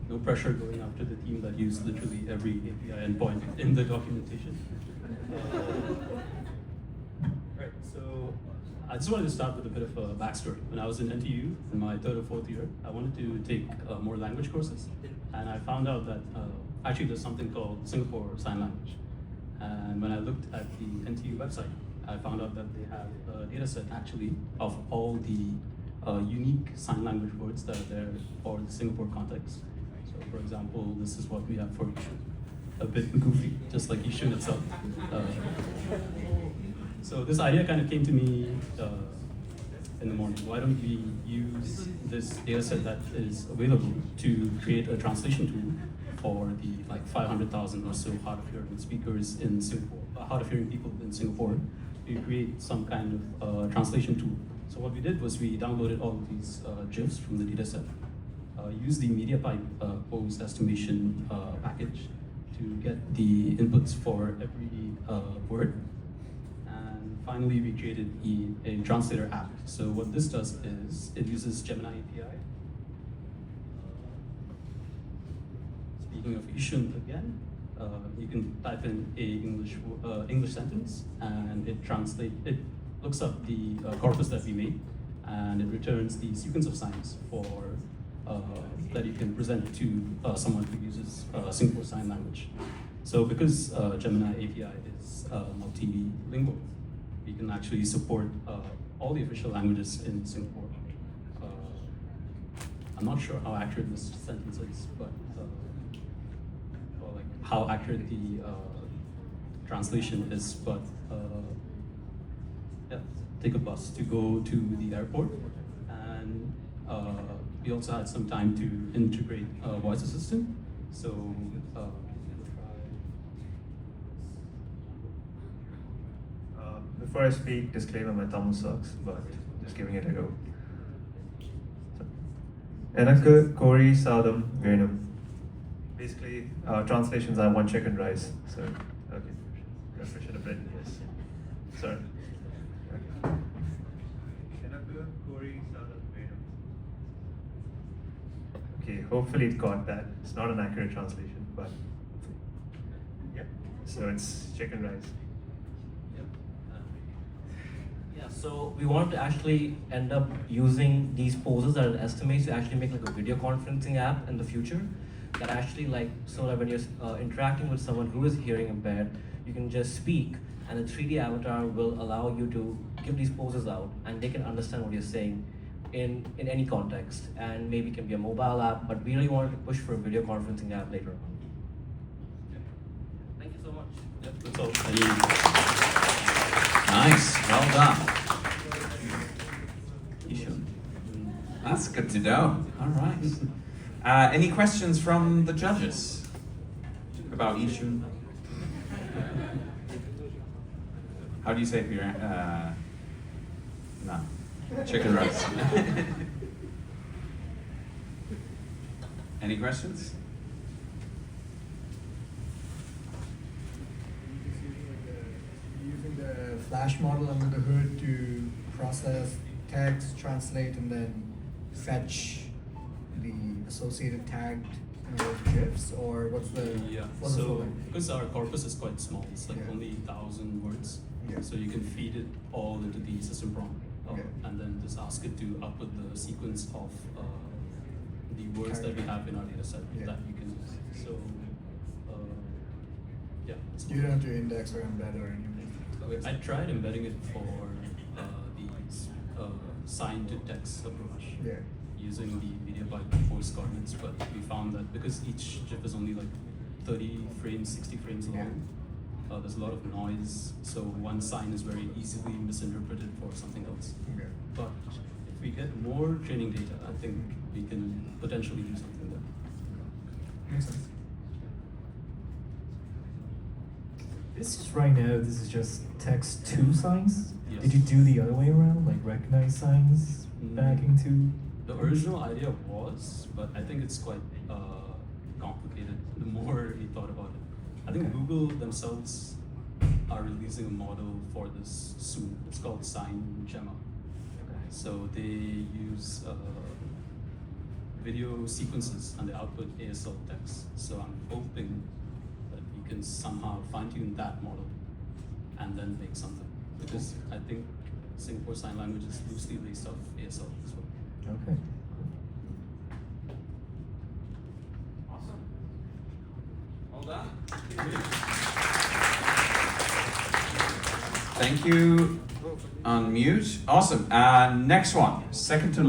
no pressure going after the team that used literally every API endpoint in the documentation. Right, so I just wanted to start with a bit of a backstory. When I was in NTU in my third or fourth year, I wanted to take more language courses, and I found out that actually there's something called Singapore Sign Language. And when I looked at the NTU website, I found out that they have a data set actually of all the unique sign language words that are there for the Singapore context. So for example, this is what we have for Yishun. A bit goofy, just like Yishun itself. So this idea kind of came to me in the morning. Why don't we use this data set that is available to create a translation tool for the 500,000 or so hard of hearing speakers in Singapore, hard of hearing people in Singapore, to create some kind of translation tool. So what we did was we downloaded all of these GIFs from the data set, used the MediaPipe pose estimation package to get the inputs for every word. And finally, we created a translator app. So what this does is it uses Gemini API. Speaking of Yishun again, you can type in a English sentence, and it looks up the corpus that we made, and it returns the sequence of signs for that you can present to someone who uses Singapore Sign Language. So because Gemini API is multilingual, we can actually support all the official languages in Singapore. I'm not sure how accurate this sentence is, but or like how accurate the translation is, but yeah, take a bus to go to the airport, and we also had some time to integrate voice assistant. So before I speak, disclaimer, my Tamil sucks, but just giving it a go. Enakku Kori Sadam Venum. Basically, translations are one chicken rice. So, okay. I should have written yes. Sorry. Okay. Enakku Kori Sadam Venum. Okay, hopefully it got that. It's not an accurate translation, but yeah. So it's chicken rice. So we want to actually end up using these poses as estimates to actually make like a video conferencing app in the future that actually so that when you're interacting with someone who is hearing impaired, you can just speak and the 3D avatar will allow you to give these poses out and they can understand what you're saying in any context, and maybe it can be a mobile app, but we really wanted to push for a video conferencing app later on. Thank you so much. Yep, that's all. Nice, well done. That's good to know. All right. Any questions from the judges about Yishun? How do you say it here? No. Chicken rice. Any questions? Using the Flash model under the hood to process text, translate, and then fetch the associated tagged GIFs, or what's the so because our corpus is quite small, it's like only 1,000 words. Yeah. So you can feed it all into the system prompt, and then just ask it to output the sequence of the words that we have in our data set that you can use. So yeah. You don't have to index or embed or anything. I tried embedding it for the sign to text approach. Yeah. Using the MediaPipe voice coordinates, but we found that because each GIF is only like 30 frames, 60 frames long, there's a lot of noise, so one sign is very easily misinterpreted for something else. Okay. But if we get more training data, I think we can potentially do something there. Makes sense. This is right now, this is just text to signs? Yes. Did you do the other way around, like recognize signs back into? The original idea was, but I think it's quite complicated the more we thought about it. I think Google themselves are releasing a model for this soon. It's called Sign Gemma. So they use video sequences and the output ASL text. So I'm hoping that we can somehow fine-tune that model and then make something. Because I think Singapore Sign Language is loosely based off ASL as well. Okay. Awesome. Well done. Thank you. Unmute. Awesome. Next one. Second to